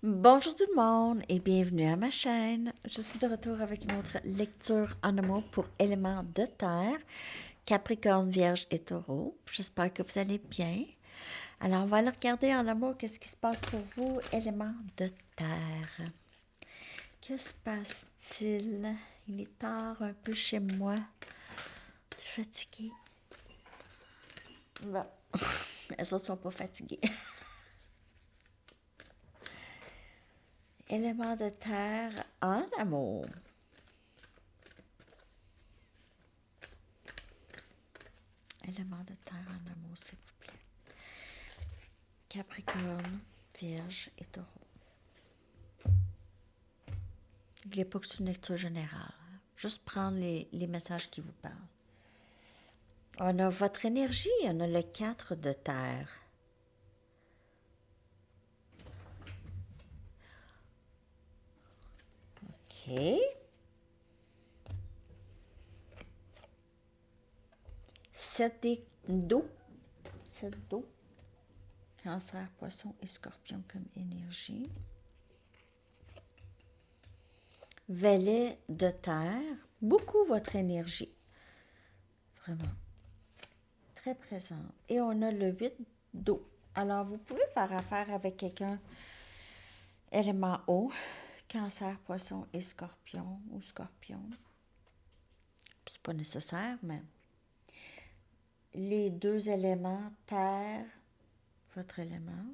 Bonjour tout le monde et bienvenue à ma chaîne. Je suis de retour avec une autre lecture en amour pour éléments de terre, Capricorne, Vierge et Taureau. J'espère que vous allez bien. Alors on va aller regarder en amour qu'est-ce qui se passe pour vous, éléments de terre. Que se passe-t-il? Il est tard un peu chez moi. Je suis fatiguée. Bon, elles autres sont pas fatiguées. Éléments de terre en amour. Éléments de terre en amour, s'il vous plaît. Capricorne, Vierge et Taureau. N'oubliez pas que c'est une lecture générale. Juste prendre les messages qui vous parlent. On a votre énergie, on a le 4 de terre. OK. 7 d'eau. 7 d'eau. Cancer, poisson et scorpion comme énergie. Valet de terre. Beaucoup votre énergie. Vraiment. Très présente. Et on a le 8 d'eau. Alors, vous pouvez faire affaire avec quelqu'un élément eau. Cancer, poisson et scorpion ou scorpion. C'est pas nécessaire, mais les deux éléments, terre, votre élément,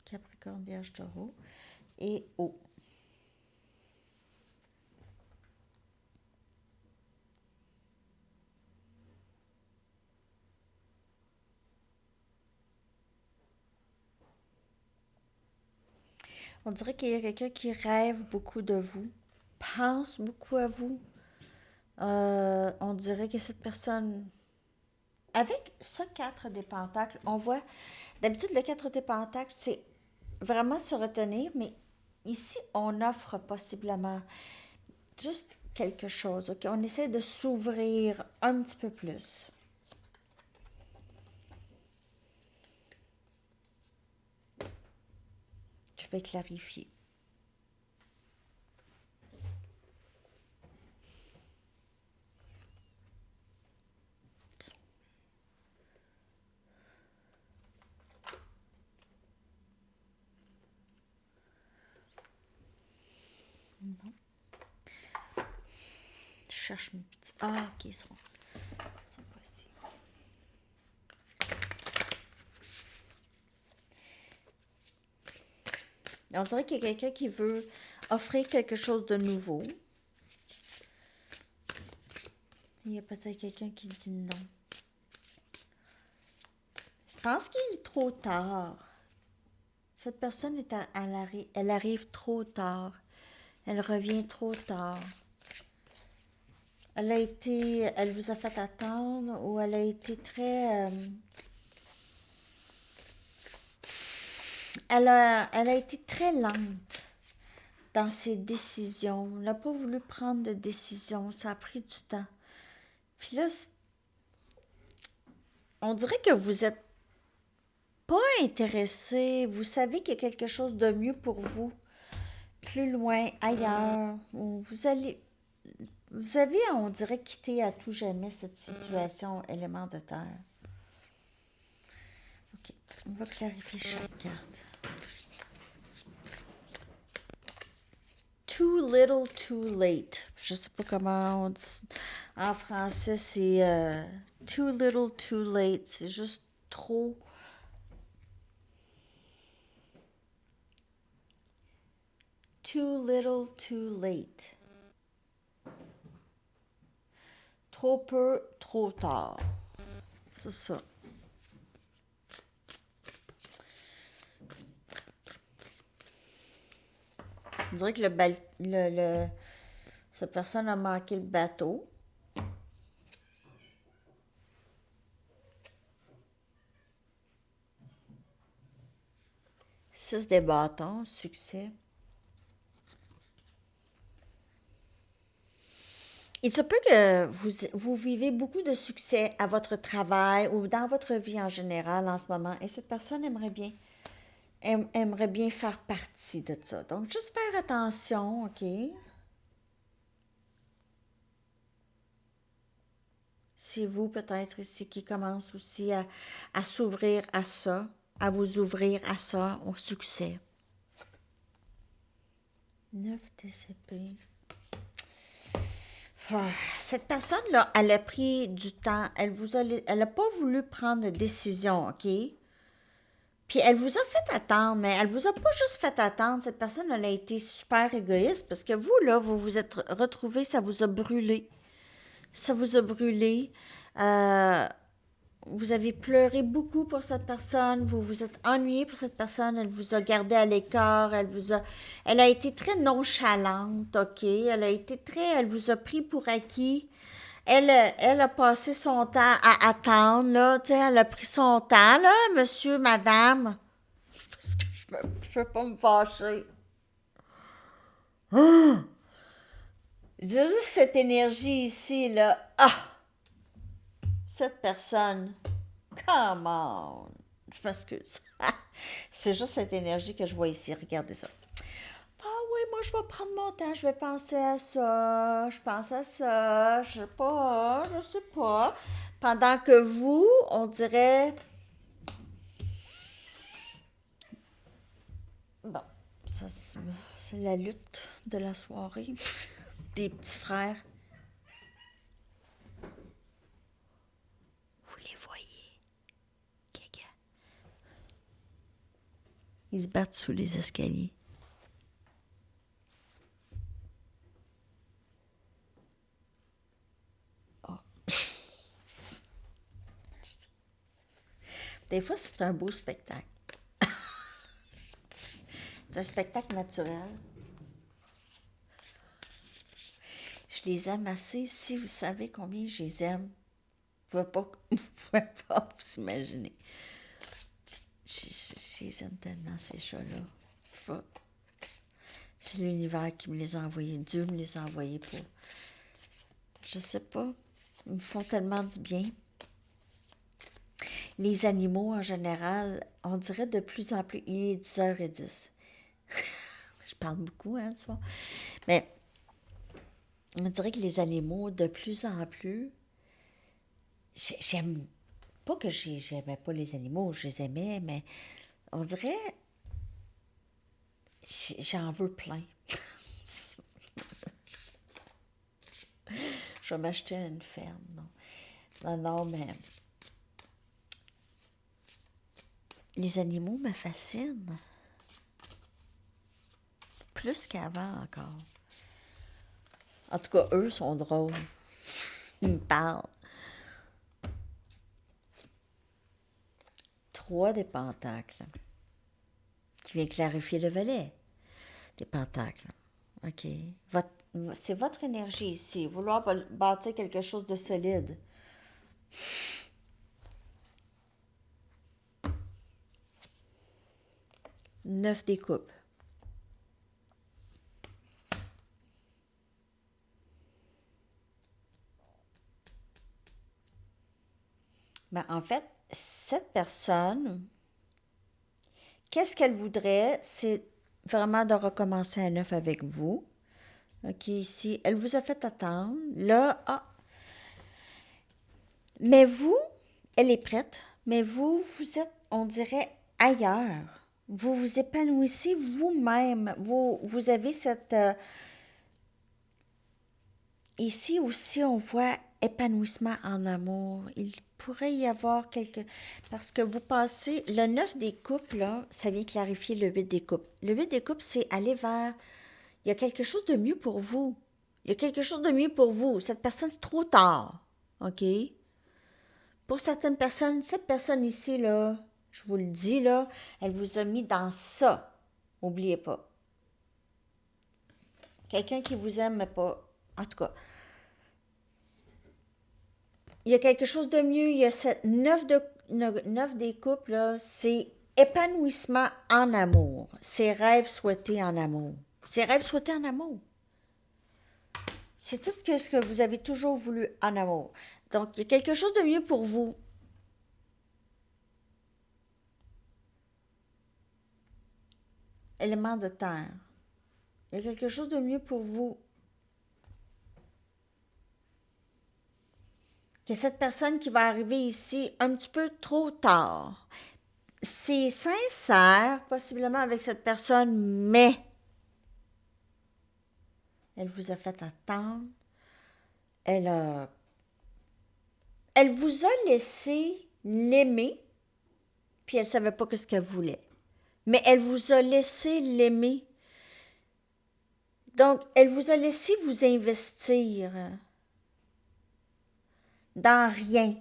Capricorne, Vierge, Taureau, et eau. On dirait qu'il y a quelqu'un qui rêve beaucoup de vous, pense beaucoup à vous. On dirait que cette personne, avec ce 4 des pentacles, on voit, d'habitude le 4 des pentacles, c'est vraiment se retenir, mais ici, on offre possiblement juste quelque chose, ok? On essaie de s'ouvrir un petit peu plus. Je vais clarifier. Non. Je cherche mes petits. Ah, ok, ils sont pas ici. On dirait qu'il y a quelqu'un qui veut offrir quelque chose de nouveau. Il y a peut-être quelqu'un qui dit non. Je pense qu'il est trop tard. Cette personne est elle arrive trop tard. Elle revient trop tard. Elle vous a fait attendre ou elle a été très, elle a été très lente dans ses décisions. Elle n'a pas voulu prendre de décision. Ça a pris du temps. Puis là, on dirait que vous êtes pas intéressé. Vous savez qu'il y a quelque chose de mieux pour vous. Plus loin, ailleurs. Où vous avez, on dirait, quitté à tout jamais cette situation élément de terre. Ok, on va clarifier chaque carte. Too little, too late. Je sais pas comment on dit. En français, c'est too little, too late. C'est juste trop. Too little, too late. Trop peu, trop tard. C'est ça. On dirait que cette personne a manqué le bateau. Six des bâtons, succès. Il se peut que vous vivez beaucoup de succès à votre travail ou dans votre vie en général en ce moment et cette personne aimerait bien aimerait bien faire partie de ça. Donc, juste faire attention, OK? C'est vous peut-être ici qui commence aussi à s'ouvrir à ça, à vous ouvrir à ça, au succès. 9 DCP. Cette personne-là, elle a pris du temps. Elle n'a pas voulu prendre de décision, OK? Puis elle vous a fait attendre, mais elle vous a pas juste fait attendre. Cette personne, elle a été super égoïste parce que vous, là, vous vous êtes retrouvés, ça vous a brûlé. Ça vous a brûlé. Euh, vous avez pleuré beaucoup pour cette personne. Vous vous êtes ennuyé pour cette personne. Elle vous a gardé à l'écart. Elle a été très nonchalante, OK? Elle vous a pris pour acquis. Elle a passé son temps à attendre, là. Tu sais, elle a pris son temps, là, monsieur, madame. Parce que je veux pas me fâcher. J'ai juste cette énergie ici, là. Ah! Cette personne. Come on. Je m'excuse. C'est juste cette énergie que je vois ici. Regardez ça. Ah oui, moi je vais prendre mon temps, je vais penser à ça, je pense à ça, je sais pas. Pendant que vous, on dirait, bon, ça c'est la lutte de la soirée, des petits frères. Vous les voyez, Gaga. Ils se battent sous les escaliers. Des fois, c'est un beau spectacle. C'est un spectacle naturel. Je les aime assez. Si vous savez combien je les aime, vous ne pouvez pas vous imaginer. Je les aime tellement, ces chats-là. C'est l'univers qui me les a envoyés. Dieu me les a envoyés pour... Je sais pas. Ils me font tellement du bien. Les animaux, en général, on dirait de plus en plus... Il est 10h10. Je parle beaucoup, hein, tu vois. Mais on dirait que les animaux, de plus en plus... J'aime... Pas que j'aimais pas les animaux, je les aimais, mais on dirait... J'en veux plein. Je vais m'acheter une ferme, non. Non, mais... Les animaux me fascinent. Plus qu'avant encore. En tout cas, eux sont drôles. Ils me parlent. 3 des pentacles. Qui vient clarifier le valet. Des pentacles. OK. C'est votre énergie ici. Vouloir bâtir quelque chose de solide. Neuf des coupes. Ben, en fait, cette personne, qu'est-ce qu'elle voudrait? C'est vraiment de recommencer à neuf avec vous. OK, ici, elle vous a fait attendre. Là, ah. Mais vous, elle est prête, mais vous êtes, on dirait, ailleurs. Vous vous épanouissez vous-même. Vous avez cette... ici aussi, on voit épanouissement en amour. Il pourrait y avoir quelque... Parce que vous passez... Le 9 des coupes, là, ça vient clarifier le 8 des coupes. Le 8 des coupes, c'est aller vers... Il y a quelque chose de mieux pour vous. Il y a quelque chose de mieux pour vous. Cette personne, c'est trop tard. OK? Pour certaines personnes, cette personne ici, là, je vous le dis, là, elle vous a mis dans ça. N'oubliez pas. Quelqu'un qui vous aime, mais pas... En tout cas, il y a quelque chose de mieux. Il y a cette 9 des couples, là, c'est épanouissement en amour. Ses rêves souhaités en amour. Ses rêves souhaités en amour. C'est tout ce que vous avez toujours voulu en amour. Donc, il y a quelque chose de mieux pour vous. élément de terre. Il y a quelque chose de mieux pour vous. Que cette personne qui va arriver ici un petit peu trop tard. C'est sincère, possiblement avec cette personne, mais elle vous a fait attendre. Elle vous a laissé l'aimer, puis elle ne savait pas ce qu'elle voulait. Mais elle vous a laissé l'aimer. Donc, elle vous a laissé vous investir dans rien.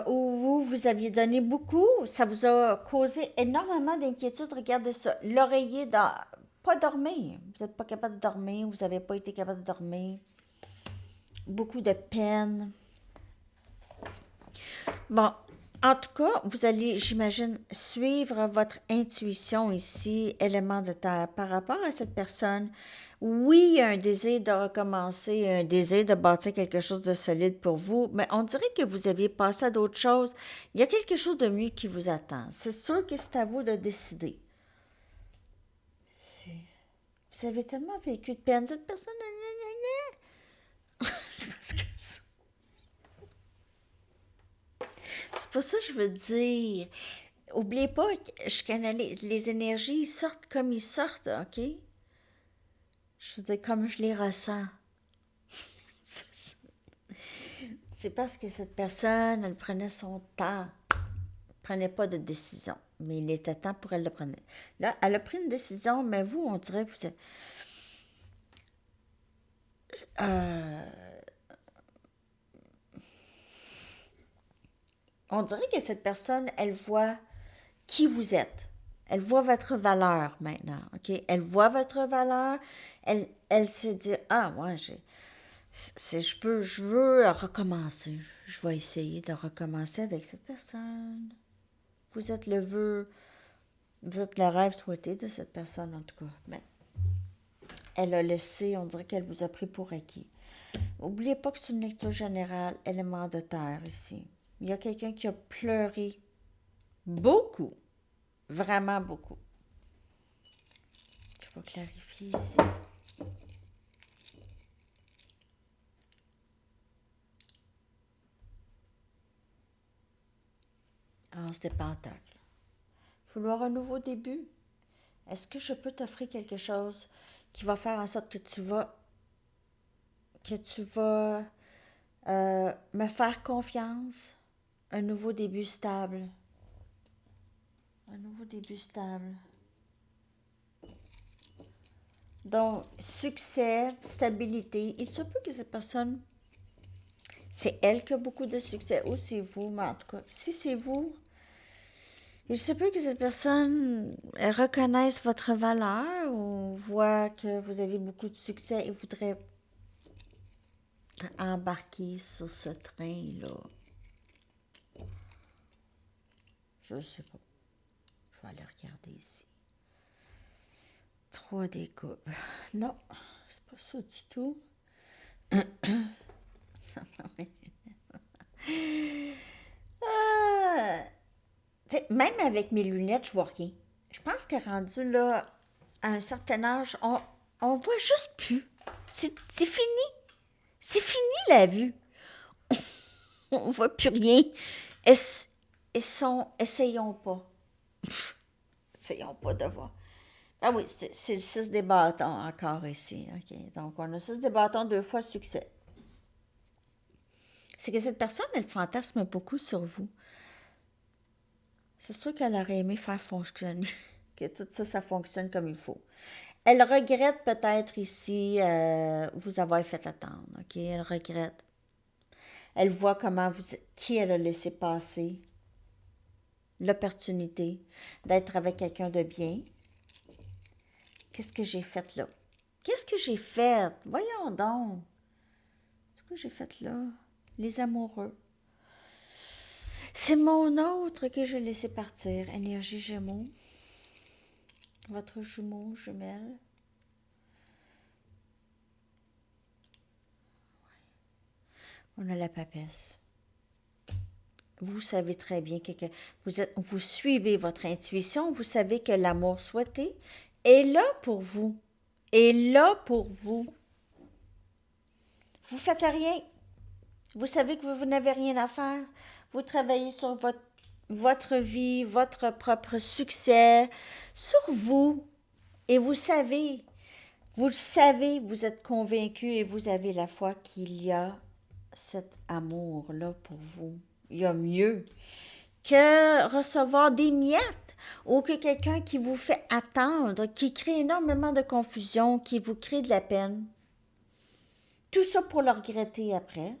Où vous aviez donné beaucoup, ça vous a causé énormément d'inquiétude. Regardez ça. L'oreiller, pas dormir. Vous n'êtes pas capable de dormir, vous n'avez pas été capable de dormir. Beaucoup de peine. Bon, en tout cas, vous allez, j'imagine, suivre votre intuition ici, élément de terre, par rapport à cette personne. Oui, il y a un désir de recommencer, un désir de bâtir quelque chose de solide pour vous, mais on dirait que vous aviez passé à d'autres choses. Il y a quelque chose de mieux qui vous attend. C'est sûr que c'est à vous de décider. Vous avez tellement vécu de peine, cette personne. C'est pas ça que je veux dire. Oubliez pas que je canalise. Les énergies sortent comme ils sortent, OK? Je veux dire, comme je les ressens. C'est parce que cette personne, elle prenait son temps. Elle prenait pas de décision. Mais il était temps pour elle de prendre. Là, elle a pris une décision, mais vous, on dirait que vous êtes... on dirait que cette personne, elle voit qui vous êtes. Elle voit votre valeur maintenant, OK? Elle voit votre valeur. Elle se dit, ah, moi, je veux recommencer. Je vais essayer de recommencer avec cette personne. Vous êtes vous êtes le rêve souhaité de cette personne, en tout cas. Mais elle a laissé, on dirait qu'elle vous a pris pour acquis. N'oubliez pas que c'est une lecture générale, élément de terre ici. Il y a quelqu'un qui a pleuré beaucoup, vraiment beaucoup. Je vais clarifier ici. Ah, c'était Pentacle. Vouloir un nouveau début. Est-ce que je peux t'offrir quelque chose qui va faire en sorte que tu vas me faire confiance? Un nouveau début stable. Un nouveau début stable. Donc, succès, stabilité. Il se peut que cette personne, c'est elle qui a beaucoup de succès ou c'est vous, mais en tout cas, si c'est vous, il se peut que cette personne reconnaisse votre valeur ou voit que vous avez beaucoup de succès et voudrait embarquer sur ce train-là. Je ne sais pas. Je vais aller regarder ici. 3 des coupes. Non, c'est pas ça du tout. Ça même avec mes lunettes, je vois rien. Je pense que rendu là, à un certain âge, on voit juste plus. C'est fini. C'est fini la vue. On voit plus rien. Essayons pas. Essayons pas de voir. Ah oui, c'est le 6 des bâtons encore ici. OK. Donc, on a 6 des bâtons, 2 fois succès. C'est que cette personne, elle fantasme beaucoup sur vous. C'est sûr qu'elle aurait aimé faire fonctionner, que tout ça, ça fonctionne comme il faut. Elle regrette peut-être ici vous avoir fait attendre. OK? Elle regrette. Elle voit qui elle a laissé passer l'opportunité d'être avec quelqu'un de bien. Qu'est-ce que j'ai fait là? Qu'est-ce que j'ai fait? Voyons donc. Qu'est-ce que j'ai fait là? Les amoureux. C'est mon autre que j'ai laissé partir. Énergie Gémeaux. Votre jumeau, jumelle. On a la papesse. Vous savez très bien vous suivez votre intuition, vous savez que l'amour souhaité est là pour vous. Est là pour vous. Vous faites rien. Vous savez que vous n'avez rien à faire. Vous travaillez sur votre vie, votre propre succès, sur vous. Et vous le savez, vous êtes convaincu et vous avez la foi qu'il y a cet amour-là pour vous. Il y a mieux que recevoir des miettes ou que quelqu'un qui vous fait attendre, qui crée énormément de confusion, qui vous crée de la peine. Tout ça pour le regretter après.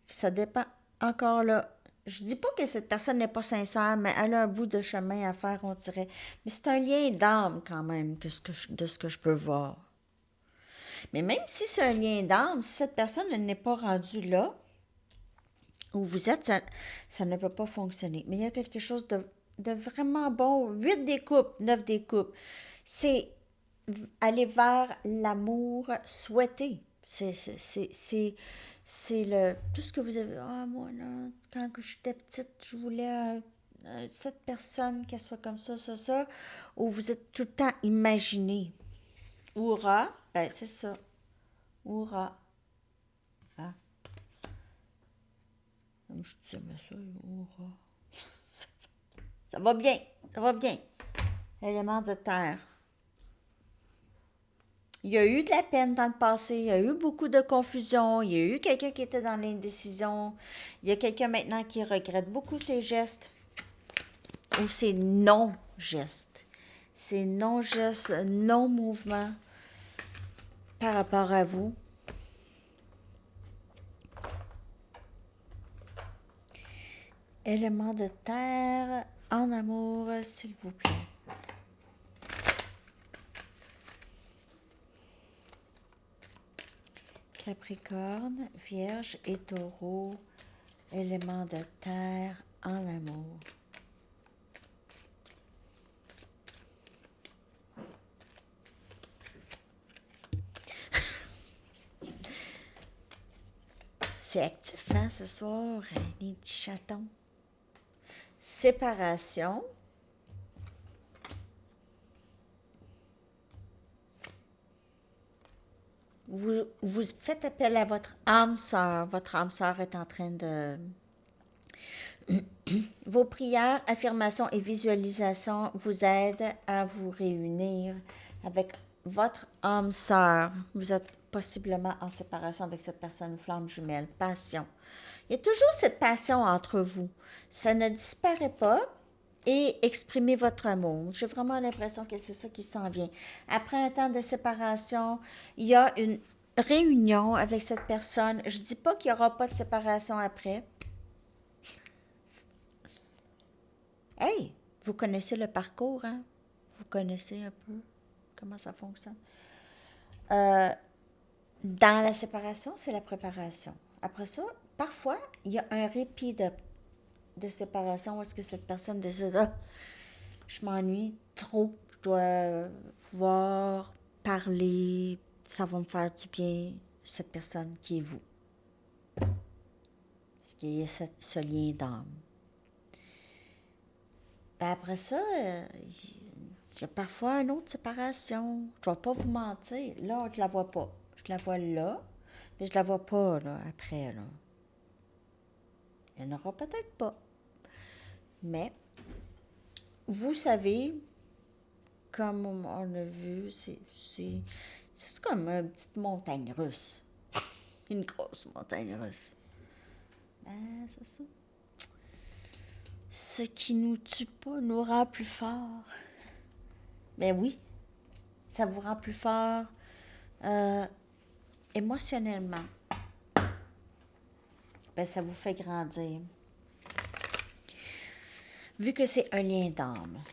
Ça dépend encore là. Je dis pas que cette personne n'est pas sincère, mais elle a un bout de chemin à faire, on dirait. Mais c'est un lien d'âme quand même de ce que je peux voir. Mais même si c'est un lien d'âme, si cette personne n'est pas rendue là, où vous êtes, ça ne peut pas fonctionner. Mais il y a quelque chose de vraiment bon. 8 des coupes, 9 des coupes. C'est aller vers l'amour souhaité. C'est le... Tout ce que vous avez... Ah, moi, là, quand j'étais petite, je voulais cette personne, qu'elle soit comme ça. Ou vous êtes tout le temps imaginé. Oura, ben c'est ça. Oura. Ah, je dis mais ça, oura. Ça va bien, ça va bien. Élément de terre. Il y a eu de la peine dans le passé, il y a eu beaucoup de confusion, il y a eu quelqu'un qui était dans l'indécision, il y a quelqu'un maintenant qui regrette beaucoup ses gestes ou ses non-gestes. Ses non-gestes, non-mouvements par rapport à vous. Élément de terre en amour, s'il vous plaît. Capricorne, Vierge et Taureau, élément de terre en amour. C'est actif, hein, ce soir, les petits chatons. Séparation. Vous faites appel à votre âme sœur. Votre âme sœur est en train de... Vos prières, affirmations et visualisations vous aident à vous réunir avec votre âme sœur. Vous êtes possiblement en séparation avec cette personne, flamme jumelle, passion. Il y a toujours cette passion entre vous. Ça ne disparaît pas. Et exprimez votre amour. J'ai vraiment l'impression que c'est ça qui s'en vient. Après un temps de séparation, il y a une réunion avec cette personne. Je dis pas qu'il n'y aura pas de séparation après. Hey, vous connaissez le parcours, hein? Vous connaissez un peu comment ça fonctionne. Dans la séparation, c'est la préparation. Après ça, parfois, il y a un répit de séparation où est-ce que cette personne décide, ah, je m'ennuie trop, je dois voir, parler, ça va me faire du bien, cette personne qui est vous. Parce qu'il y a ce lien d'âme. Ben après ça, il y a parfois une autre séparation. Je ne vais pas vous mentir. Là, je la vois pas. Je la vois là, mais je la vois pas là, après. Là. Il n'y en aura peut-être pas. Mais, vous savez, comme on a vu, c'est comme une petite montagne russe. Une grosse montagne russe. Ben, c'est ça. Ce qui nous tue pas nous rend plus fort. Ben oui, ça vous rend plus fort émotionnellement. Ben, ça vous fait grandir. Vu que c'est un lien d'âme.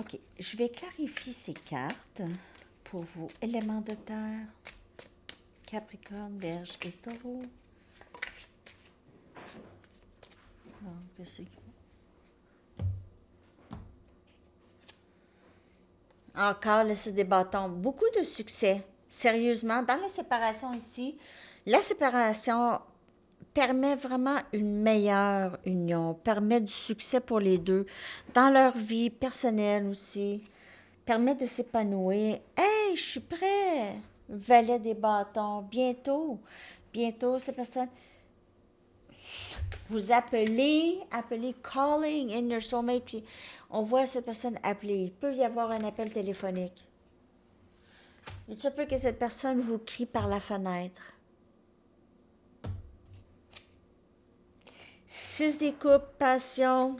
OK, je vais clarifier ces cartes pour vous. Éléments de terre, Capricorne, Vierge et Taureau. Non, qu'est-ce que encore le 6 des bâtons. Beaucoup de succès. Sérieusement, dans la séparation ici, la séparation permet vraiment une meilleure union, permet du succès pour les deux, dans leur vie personnelle aussi, permet de s'épanouir. Hey, je suis prêt! Valet des bâtons, bientôt, cette personne, vous appelez calling in your soulmate, puis on voit cette personne appeler. Il peut y avoir un appel téléphonique. Il se peut que cette personne vous crie par la fenêtre. 6 des coupes, passion,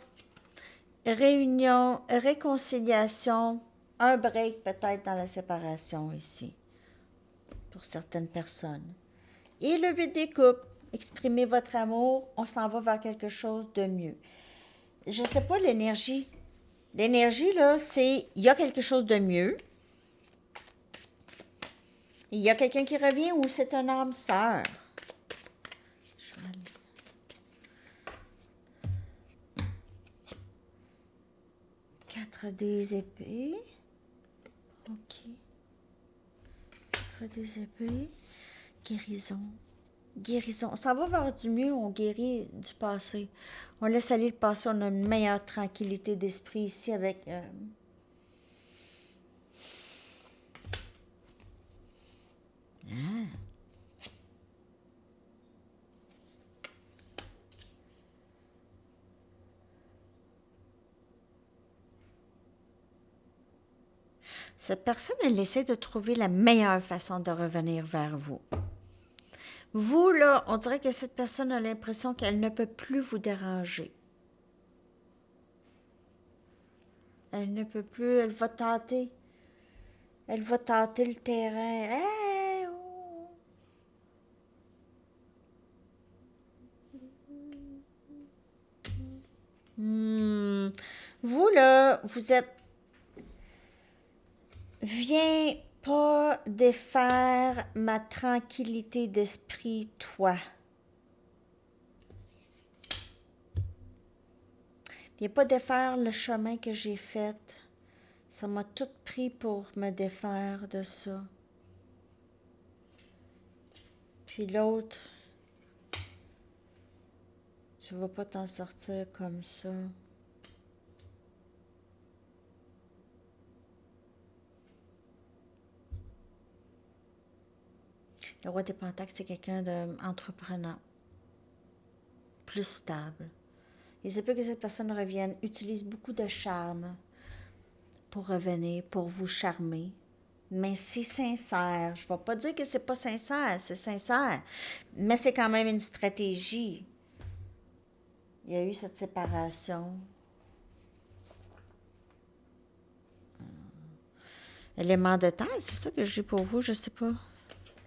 réunion, réconciliation, un break peut-être dans la séparation ici, pour certaines personnes. Et le 8 des coupes, exprimez votre amour, on s'en va vers quelque chose de mieux. Je ne sais pas l'énergie. L'énergie, là, c'est, il y a quelque chose de mieux. Il y a quelqu'un qui revient ou c'est un âme sœur. Je vais aller. 4 des épées. OK. 4 des épées. Guérison. Guérison. On s'en va vers du mieux, on guérit du passé. On laisse aller le passé, on a une meilleure tranquillité d'esprit ici avec... Cette personne, elle essaie de trouver la meilleure façon de revenir vers vous. Vous, là, on dirait que cette personne a l'impression qu'elle ne peut plus vous déranger. Elle ne peut plus, elle va tâter. Elle va tâter le terrain. Hey, oh. Vous, là, vous êtes... Viens pas défaire ma tranquillité d'esprit, toi. Viens pas défaire le chemin que j'ai fait. Ça m'a tout pris pour me défaire de ça. Puis l'autre, tu vas pas t'en sortir comme ça. Le roi des Pentacles, c'est quelqu'un d'entreprenant, plus stable. Il se peut que cette personne revienne, utilise beaucoup de charme pour revenir, pour vous charmer. Mais c'est sincère. Je ne vais pas dire que c'est pas sincère, c'est sincère. Mais c'est quand même une stratégie. Il y a eu cette séparation. Élément de terre, c'est ça que j'ai pour vous, je sais pas.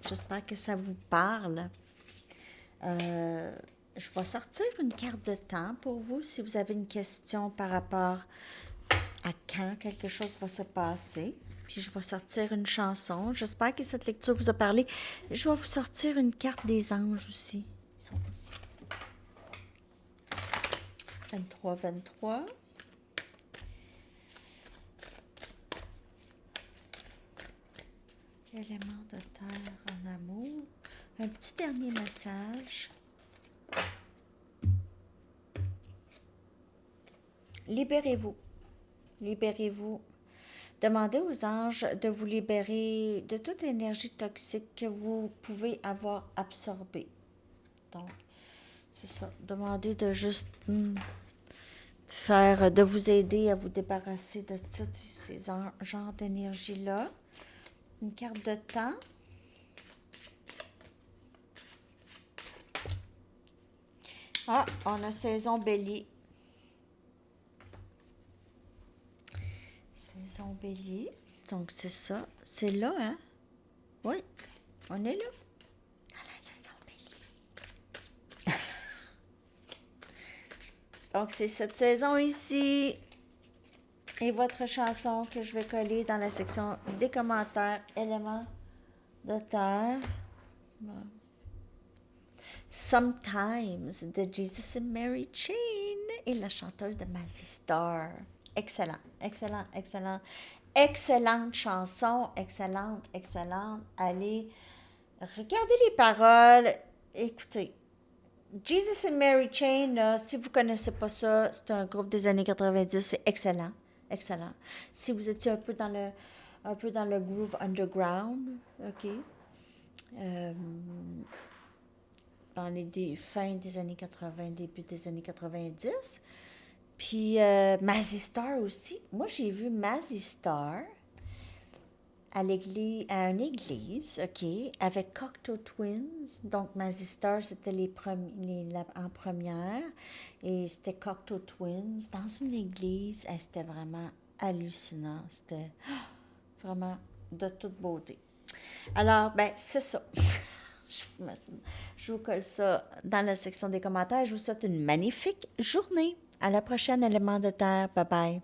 J'espère que ça vous parle. Je vais sortir une carte de temps pour vous si vous avez une question par rapport à quand quelque chose va se passer. Puis je vais sortir une chanson. J'espère que cette lecture vous a parlé. Je vais vous sortir une carte des anges aussi. Ils sont ici. 23. Élément de terre en amour. Un petit dernier message. Libérez-vous. Libérez-vous. Demandez aux anges de vous libérer de toute énergie toxique que vous pouvez avoir absorbée. Donc, c'est ça. Demandez de juste de vous aider à vous débarrasser de tous ces genres d'énergie-là. Une carte de temps. Ah, on a saison bélier. Saison bélier. Donc, c'est ça. C'est là, hein? Oui, on est là. Dans la saison bélier. Donc, c'est cette saison ici. Et votre chanson que je vais coller dans la section des commentaires, éléments de terre. Bon. Sometimes de Jesus and Mary Chain et la chanteuse de Mazzy Star. Excellent, excellent, excellent. Excellente chanson, excellente, excellente. Allez, regardez les paroles, écoutez. Jesus and Mary Chain, là, si vous ne connaissez pas ça, c'est un groupe des années 90, c'est excellent. Excellent. Si vous étiez un peu dans le groove underground, OK, euh, dans fins des années 80, début des années 90. Puis Mazzy Star aussi. Moi, j'ai vu Mazzy Star à une église, OK, avec Cocteau Twins. Donc, Mazzy Star, c'était en première. Et c'était Cocteau Twins dans une église. C'était vraiment hallucinant. C'était vraiment de toute beauté. Alors, ben, c'est ça. Je vous colle ça dans la section des commentaires. Je vous souhaite une magnifique journée. À la prochaine, élément de terre. Bye bye.